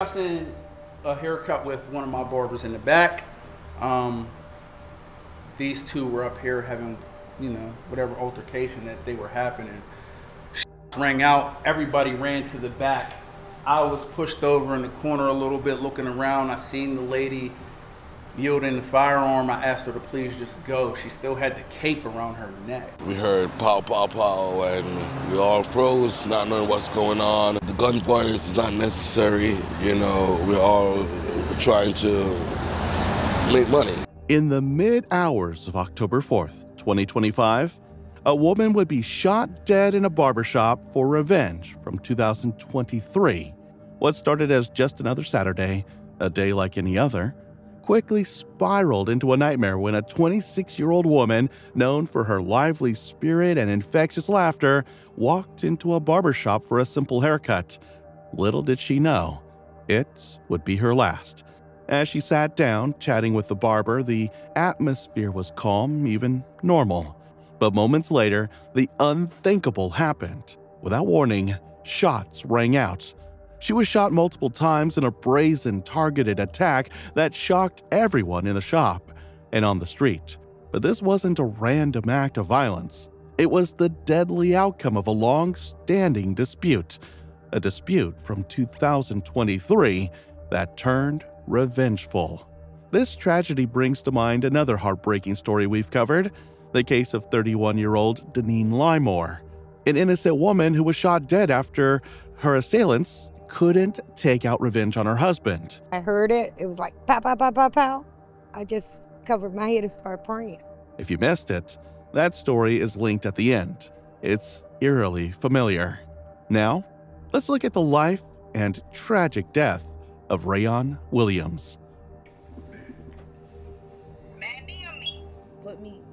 I seen a haircut with one of my barbers in the back. These two were up here having, whatever altercation that they were happening. Rang out, everybody ran to the back. I was pushed over in the corner a little bit looking around. I seen the lady yielding the firearm. I asked her to please just go. She still had the cape around her neck. We heard pow, pow, pow, and we all froze, not knowing what's going on. The gun violence is not necessary. We're all trying to make money. In the mid-hours of October 4th, 2025, a woman would be shot dead in a barbershop for revenge from 2023. What started as just another Saturday, a day like any other, quickly spiraled into a nightmare when a 26-year-old woman known for her lively spirit and infectious laughter walked into a barbershop for a simple haircut. Little did she know, it would be her last. As she sat down, chatting with the barber, the atmosphere was calm, even normal. But moments later, the unthinkable happened. Without warning, shots rang out. She was shot multiple times in a brazen, targeted attack that shocked everyone in the shop and on the street. But this wasn't a random act of violence. It was the deadly outcome of a long-standing dispute. A dispute from 2023 that turned revengeful. This tragedy brings to mind another heartbreaking story we've covered, the case of 31-year-old Deneen Limor, an innocent woman who was shot dead after her assailants couldn't take out revenge on her husband. I heard it. It was like pow, pow, pow, pow, pow. I just covered my head and started praying. If you missed it, that story is linked at the end. It's eerily familiar. Now, let's look at the life and tragic death of Rayon Williams.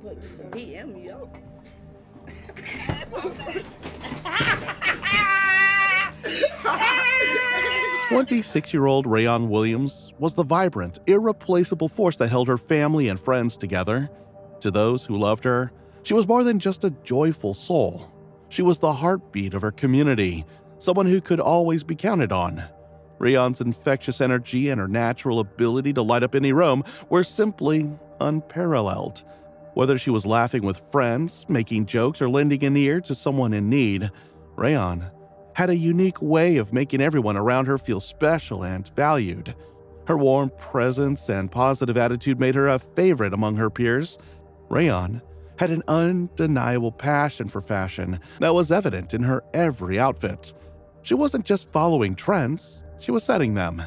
Put some DM, yo. 26-year-old Rayon Williams was the vibrant, irreplaceable force that held her family and friends together. To those who loved her, she was more than just a joyful soul. She was the heartbeat of her community, someone who could always be counted on. Rayon's infectious energy and her natural ability to light up any room were simply unparalleled. Whether she was laughing with friends, making jokes, or lending an ear to someone in need, Rayon had a unique way of making everyone around her feel special and valued. Her warm presence and positive attitude made her a favorite among her peers. Rayon had an undeniable passion for fashion that was evident in her every outfit. She wasn't just following trends, she was setting them.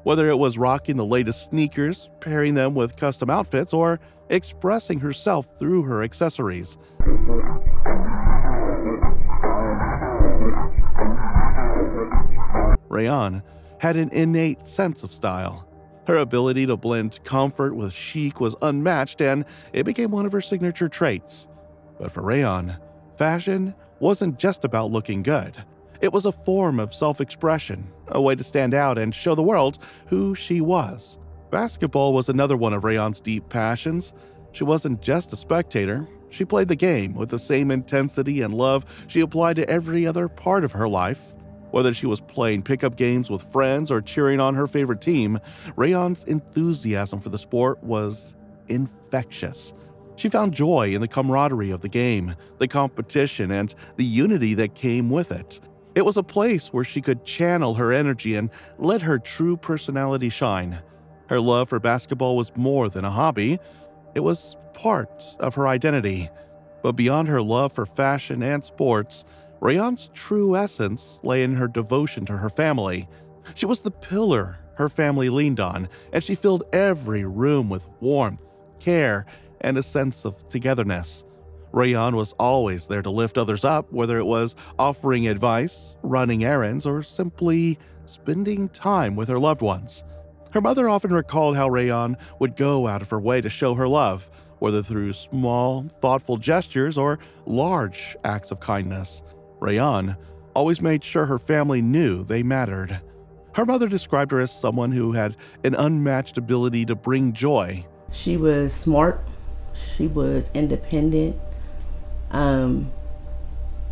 Whether it was rocking the latest sneakers, pairing them with custom outfits, or expressing herself through her accessories. Rayon had an innate sense of style. Her ability to blend comfort with chic was unmatched, and it became one of her signature traits. But for Rayon, fashion wasn't just about looking good. It was a form of self-expression, a way to stand out and show the world who she was. Basketball was another one of Rayon's deep passions. She wasn't just a spectator. She played the game with the same intensity and love she applied to every other part of her life. Whether she was playing pickup games with friends or cheering on her favorite team, Rayon's enthusiasm for the sport was infectious. She found joy in the camaraderie of the game, the competition, and the unity that came with it. It was a place where she could channel her energy and let her true personality shine. Her love for basketball was more than a hobby. It was part of her identity. But beyond her love for fashion and sports, Rayon's true essence lay in her devotion to her family. She was the pillar her family leaned on, and she filled every room with warmth, care, and a sense of togetherness. Rayon was always there to lift others up, whether it was offering advice, running errands, or simply spending time with her loved ones. Her mother often recalled how Rayon would go out of her way to show her love, whether through small, thoughtful gestures or large acts of kindness. Rayon always made sure her family knew they mattered. Her mother described her as someone who had an unmatched ability to bring joy. She was smart. She was independent.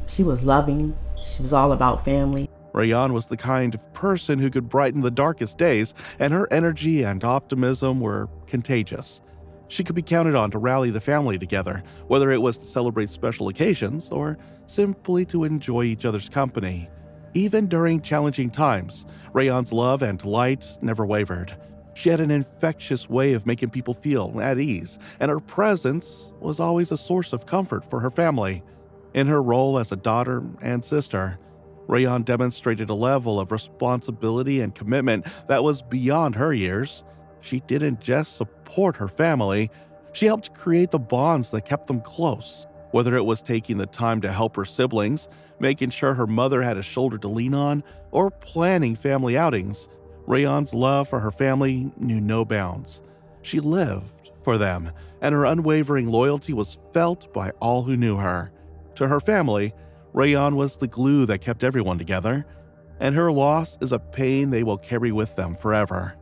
She was loving. She was all about family. Rayan was the kind of person who could brighten the darkest days, and her energy and optimism were contagious. She could be counted on to rally the family together, whether it was to celebrate special occasions or simply to enjoy each other's company. Even during challenging times, Rayan's love and light never wavered. She had an infectious way of making people feel at ease, and her presence was always a source of comfort for her family. In her role as a daughter and sister, Rayan demonstrated a level of responsibility and commitment that was beyond her years. She didn't just support her family, she helped create the bonds that kept them close. Whether it was taking the time to help her siblings, making sure her mother had a shoulder to lean on, or planning family outings, Rayan's love for her family knew no bounds. She lived for them, and her unwavering loyalty was felt by all who knew her. To her family, Rayan was the glue that kept everyone together, and her loss is a pain they will carry with them forever.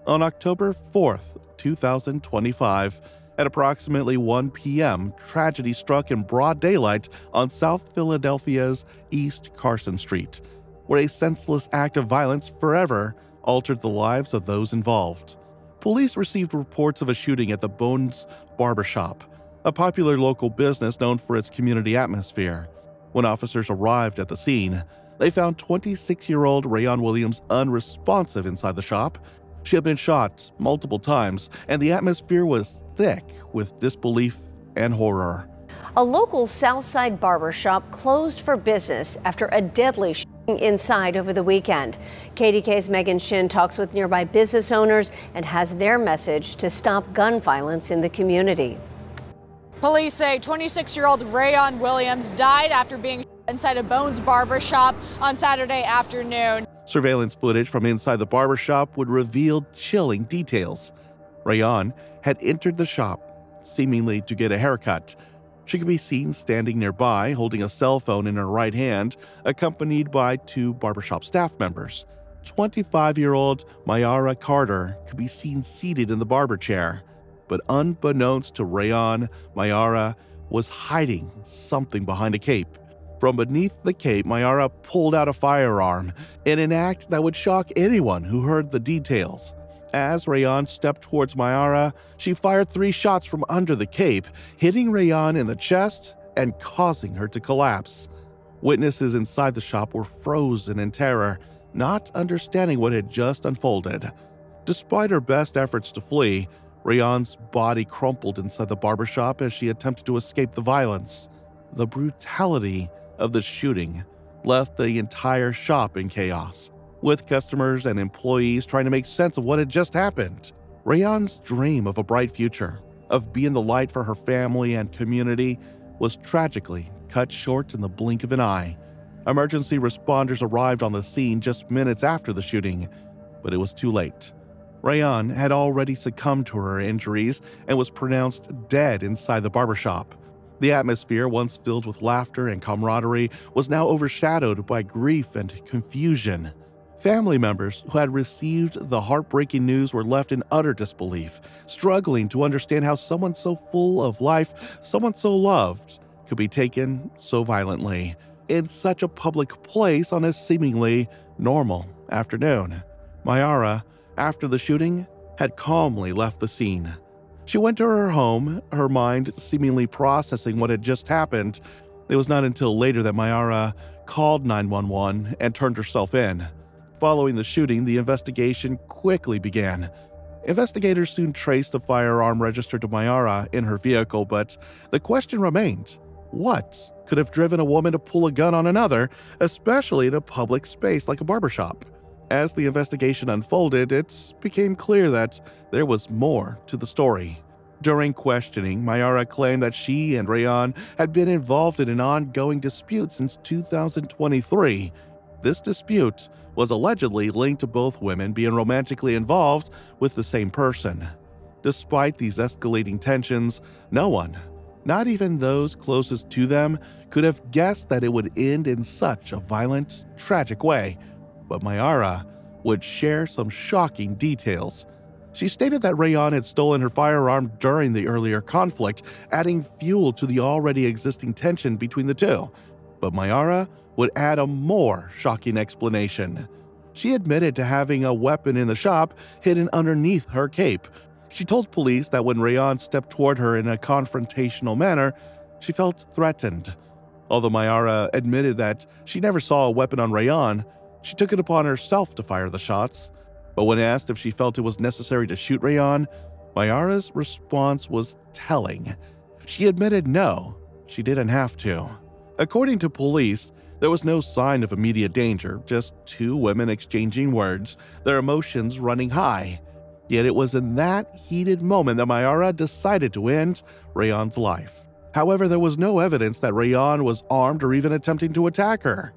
On October 4th, 2025, at approximately 1 p.m., tragedy struck in broad daylight on South Philadelphia's East Carson Street, where a senseless act of violence forever altered the lives of those involved. Police received reports of a shooting at the Bones Barber Shop, a popular local business known for its community atmosphere. When officers arrived at the scene, they found 26-year-old Rayan Williams unresponsive inside the shop. She had been shot multiple times, and the atmosphere was thick with disbelief and horror. A local Southside barber shop closed for business after a deadly shooting inside over the weekend. KDK's Megan Shin talks with nearby business owners and has their message to stop gun violence in the community. Police say 26-year-old Rayan Williams died after being shot inside a Bones barber shop on Saturday afternoon. Surveillance footage from inside the barber shop would reveal chilling details. Rayan had entered the shop, seemingly to get a haircut. She could be seen standing nearby, holding a cell phone in her right hand, accompanied by 2 barbershop staff members. 25-year-old Mayara Carter could be seen seated in the barber chair. But unbeknownst to Rayan, Mayara was hiding something behind a cape. From beneath the cape, Mayara pulled out a firearm in an act that would shock anyone who heard the details. As Rayan stepped towards Mayara, she fired 3 shots from under the cape, hitting Rayan in the chest and causing her to collapse. Witnesses inside the shop were frozen in terror, not understanding what had just unfolded. Despite her best efforts to flee, Rayan's body crumpled inside the barbershop as she attempted to escape the violence. The brutality of the shooting left the entire shop in chaos, with customers and employees trying to make sense of what had just happened. Rayan's dream of a bright future, of being the light for her family and community, was tragically cut short in the blink of an eye. Emergency responders arrived on the scene just minutes after the shooting, but it was too late. Rayan had already succumbed to her injuries and was pronounced dead inside the barbershop. The atmosphere, once filled with laughter and camaraderie, was now overshadowed by grief and confusion. Family members who had received the heartbreaking news were left in utter disbelief, struggling to understand how someone so full of life, someone so loved, could be taken so violently in such a public place on a seemingly normal afternoon. Mayara, after the shooting, had calmly left the scene. She went to her home, her mind seemingly processing what had just happened. It was not until later that Mayara called 911 and turned herself in. Following the shooting, the investigation quickly began. Investigators soon traced the firearm registered to Mayara in her vehicle, but the question remained: what could have driven a woman to pull a gun on another, especially in a public space like a barbershop? As the investigation unfolded, it became clear that there was more to the story. During questioning, Mayara claimed that she and Rayan had been involved in an ongoing dispute since 2023. This dispute was allegedly linked to both women being romantically involved with the same person. Despite these escalating tensions, no one, not even those closest to them, could have guessed that it would end in such a violent, tragic way. But Mayara would share some shocking details. She stated that Rayan had stolen her firearm during the earlier conflict, adding fuel to the already existing tension between the two. But Mayara would add a more shocking explanation. She admitted to having a weapon in the shop hidden underneath her cape. She told police that when Rayon stepped toward her in a confrontational manner, she felt threatened. Although Mayara admitted that she never saw a weapon on Rayon, she took it upon herself to fire the shots. But when asked if she felt it was necessary to shoot Rayon, Mayara's response was telling. She admitted no, she didn't have to. According to police, there was no sign of immediate danger, just two women exchanging words, their emotions running high. Yet it was in that heated moment that Mayara decided to end Rayon's life. However, there was no evidence that Rayon was armed or even attempting to attack her.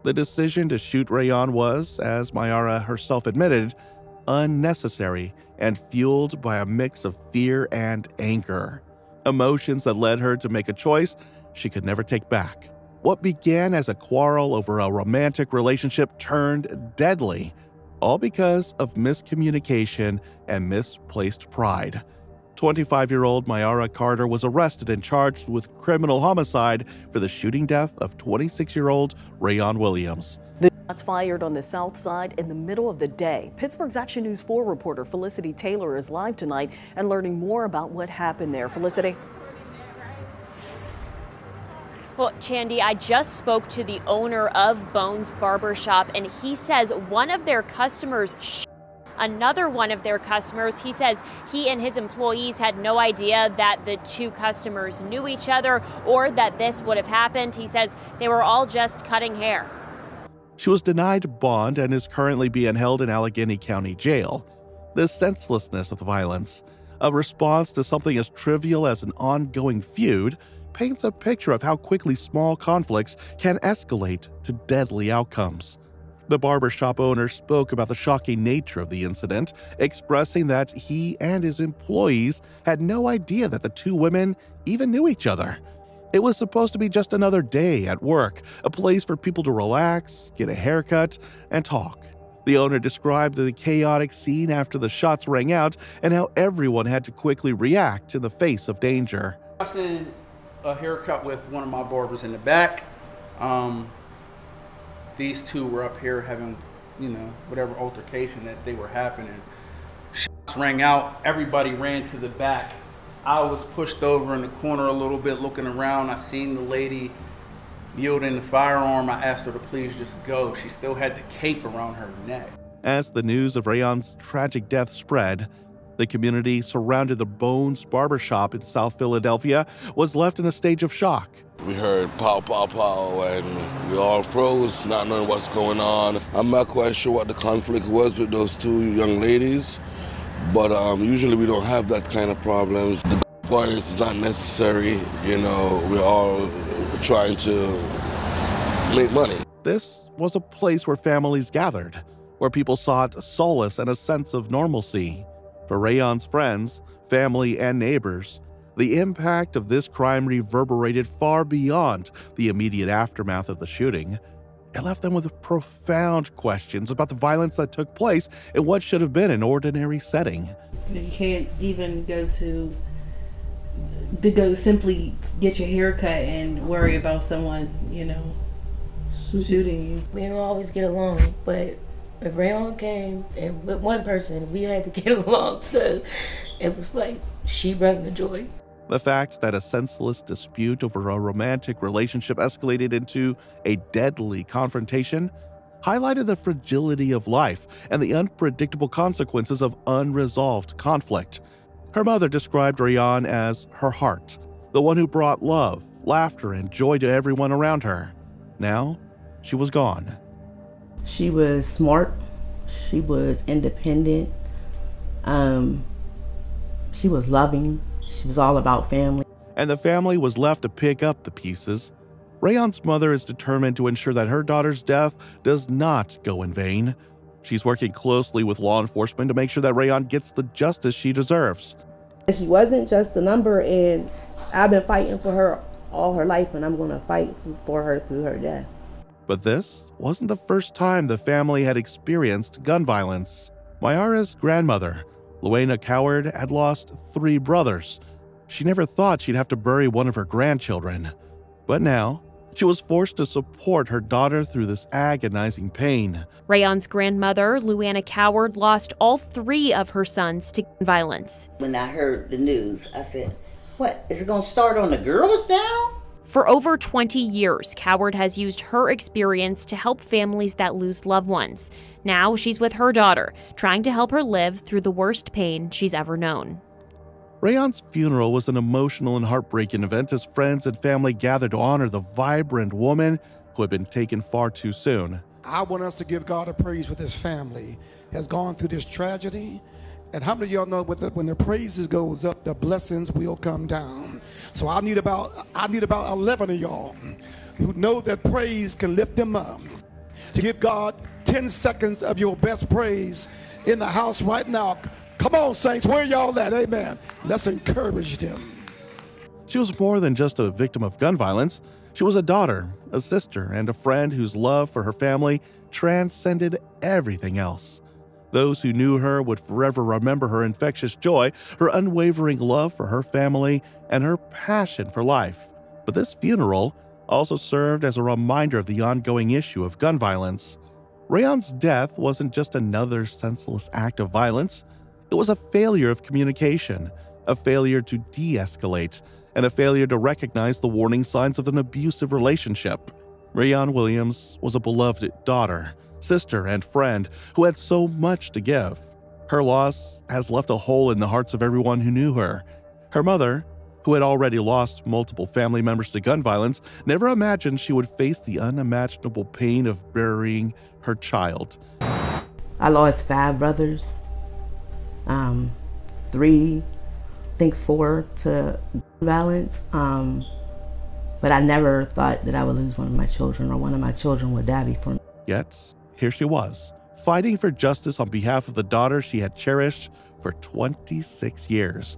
The decision to shoot Rayon was, as Mayara herself admitted, unnecessary and fueled by a mix of fear and anger. Emotions that led her to make a choice she could never take back. What began as a quarrel over a romantic relationship turned deadly, all because of miscommunication and misplaced pride. 25-year-old Mayara Carter was arrested and charged with criminal homicide for the shooting death of 26-year-old Rayon Williams. The shots fired on the south side in the middle of the day. Pittsburgh's Action News 4 reporter Felicity Taylor is live tonight and learning more about what happened there. Felicity. Well, Chandy, I just spoke to the owner of Bones Barber Shop, and he says one of their customers another one of their customers. He says he and his employees had no idea that the two customers knew each other or that this would have happened. He says they were all just cutting hair. She was denied bond and is currently being held in Allegheny County Jail. The senselessness of the violence, a response to something as trivial as an ongoing feud, paints a picture of how quickly small conflicts can escalate to deadly outcomes. The barbershop owner spoke about the shocking nature of the incident, expressing that he and his employees had no idea that the two women even knew each other. It was supposed to be just another day at work, a place for people to relax, get a haircut, and talk. The owner described the chaotic scene after the shots rang out and how everyone had to quickly react in the face of danger. I seen a haircut with one of my barbers in the back. These two were up here having, whatever altercation that they were happening. Shots rang out, everybody ran to the back. I was pushed over in the corner a little bit looking around. I seen the lady yielding the firearm. I asked her to please just go. She still had the cape around her neck. As the news of Rayon's tragic death spread, the community surrounding the Bones Barbershop in South Philadelphia was left in a stage of shock. We heard pow, pow, pow, and we all froze, not knowing what's going on. I'm not quite sure what the conflict was with those two young ladies, but usually we don't have that kind of problems. The violence is not necessary, we're all trying to make money. This was a place where families gathered, where people sought solace and a sense of normalcy. For Rayon's friends, family, and neighbors, the impact of this crime reverberated far beyond the immediate aftermath of the shooting. It left them with profound questions about the violence that took place in what should have been an ordinary setting. You can't even go simply get your hair cut and worry about someone, shooting you. We don't always get along, but if Rayon came and with one person, we had to get along, so it was like she brought the joy. The fact that a senseless dispute over a romantic relationship escalated into a deadly confrontation highlighted the fragility of life and the unpredictable consequences of unresolved conflict. Her mother described Rayon as her heart, the one who brought love, laughter, and joy to everyone around her. Now, she was gone. She was smart. She was independent. She was loving. She was all about family. And the family was left to pick up the pieces. Rayon's mother is determined to ensure that her daughter's death does not go in vain. She's working closely with law enforcement to make sure that Rayon gets the justice she deserves. She wasn't just a number, and I've been fighting for her all her life, and I'm going to fight for her through her death. But this wasn't the first time the family had experienced gun violence. Mayara's grandmother, Luana Coward, had lost 3 brothers. She never thought she'd have to bury one of her grandchildren. But now, She was forced to support her daughter through this agonizing pain. Rayon's grandmother, Luanna Coward, lost all 3 of her sons to gun violence. When I heard the news, I said, what, is it going to start on the girls now? For over 20 years, Coward has used her experience to help families that lose loved ones. Now she's with her daughter, trying to help her live through the worst pain she's ever known. Rayon's funeral was an emotional and heartbreaking event as friends and family gathered to honor the vibrant woman who had been taken far too soon. I want us to give God a praise for this family has gone through this tragedy. And how many of y'all know when the praises goes up, the blessings will come down? So I need about 11 of y'all who know that praise can lift them up. To give God 10 seconds of your best praise in the house right now. Come on, saints, where y'all at? Amen. Let's encourage them. She was more than just a victim of gun violence. She was a daughter, a sister, and a friend whose love for her family transcended everything else. Those who knew her would forever remember her infectious joy, her unwavering love for her family, and her passion for life. But this funeral also served as a reminder of the ongoing issue of gun violence. Rayon's death wasn't just another senseless act of violence. It was a failure of communication, a failure to de-escalate, and a failure to recognize the warning signs of an abusive relationship. Rayon Williams was a beloved daughter, sister, and friend who had so much to give. Her loss has left a hole in the hearts of everyone who knew her. Her mother, who had already lost multiple family members to gun violence, never imagined she would face the unimaginable pain of burying her child. I lost 5 brothers, 3, I think 4 to violence. But I never thought that I would lose one of my children or one of my children would die before me. Yet, here she was, fighting for justice on behalf of the daughter she had cherished for 26 years.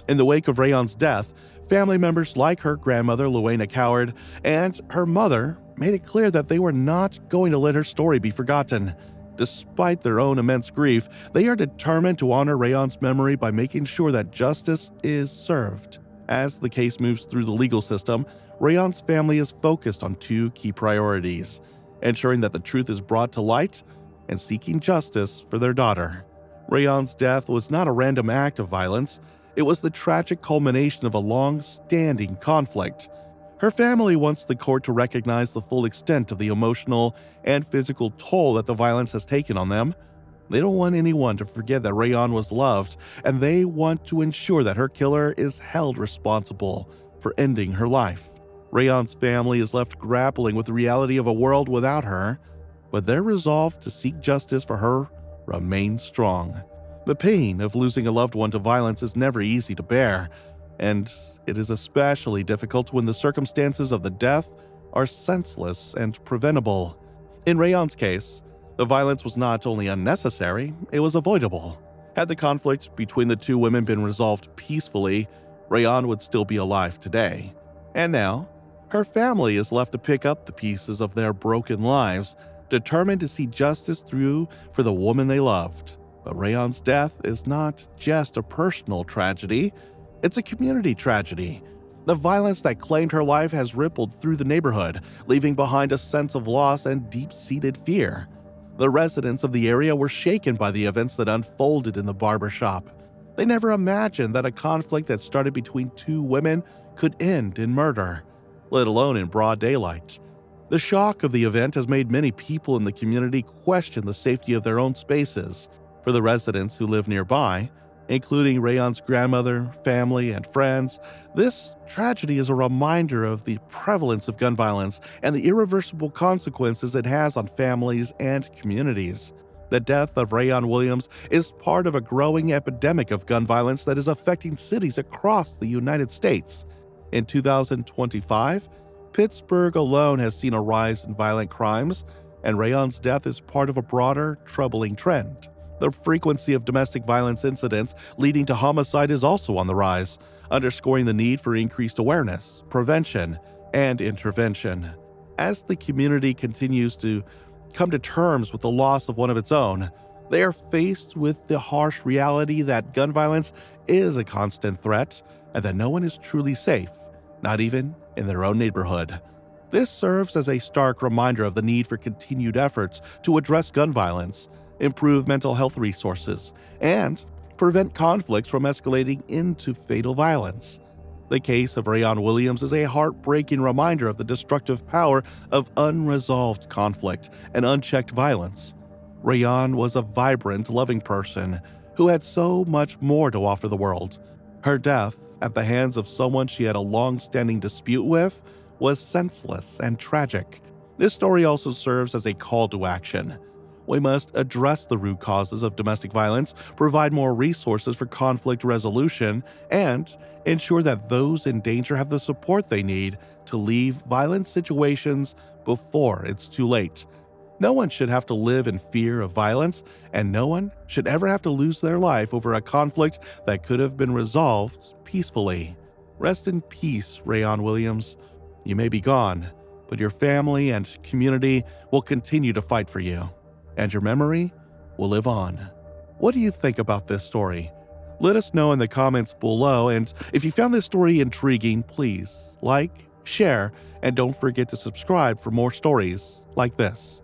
In the wake of Rayon's death, family members like her grandmother, Luanna Coward, and her mother made it clear that they were not going to let her story be forgotten. Despite their own immense grief, they are determined to honor Rayon's memory by making sure that justice is served. As the case moves through the legal system, Rayon's family is focused on 2 key priorities: ensuring that the truth is brought to light and seeking justice for their daughter. Rayon's death was not a random act of violence. It was the tragic culmination of a long-standing conflict. Her family wants the court to recognize the full extent of the emotional and physical toll that the violence has taken on them. They don't want anyone to forget that Rayon was loved, and they want to ensure that her killer is held responsible for ending her life. Rayon's family is left grappling with the reality of a world without her, but their resolve to seek justice for her remains strong. The pain of losing a loved one to violence is never easy to bear, and it is especially difficult when the circumstances of the death are senseless and preventable. In Rayon's case, the violence was not only unnecessary, it was avoidable. Had the conflict between the 2 women been resolved peacefully, Rayon would still be alive today. And now, her family is left to pick up the pieces of their broken lives, determined to see justice through for the woman they loved. But Rayon's death is not just a personal tragedy, it's a community tragedy. The violence that claimed her life has rippled through the neighborhood, leaving behind a sense of loss and deep-seated fear. The residents of the area were shaken by the events that unfolded in the barber shop. They never imagined that a conflict that started between 2 women could end in murder, let alone in broad daylight. The shock of the event has made many people in the community question the safety of their own spaces. For the residents who live nearby, including Rayon's grandmother, family, and friends, this tragedy is a reminder of the prevalence of gun violence and the irreversible consequences it has on families and communities. The death of Rayon Williams is part of a growing epidemic of gun violence that is affecting cities across the United States. In 2025, Pittsburgh alone has seen a rise in violent crimes, and Rayon's death is part of a broader, troubling trend. The frequency of domestic violence incidents leading to homicide is also on the rise, underscoring the need for increased awareness, prevention, and intervention. As the community continues to come to terms with the loss of one of its own, they are faced with the harsh reality that gun violence is a constant threat and that no one is truly safe, not even in their own neighborhood. This serves as a stark reminder of the need for continued efforts to address gun violence, improve mental health resources, and prevent conflicts from escalating into fatal violence. The case of Rayon Williams is a heartbreaking reminder of the destructive power of unresolved conflict and unchecked violence. Rayon was a vibrant, loving person who had so much more to offer the world. Her death, at the hands of someone she had a long-standing dispute with, was senseless and tragic. This story also serves as a call to action. We must address the root causes of domestic violence, provide more resources for conflict resolution, and ensure that those in danger have the support they need to leave violent situations before it's too late. No one should have to live in fear of violence, and no one should ever have to lose their life over a conflict that could have been resolved peacefully. Rest in peace, Rayon Williams. You may be gone, but your family and community will continue to fight for you, and your memory will live on. What do you think about this story? Let us know in the comments below, and if you found this story intriguing, please like, share, and don't forget to subscribe for more stories like this.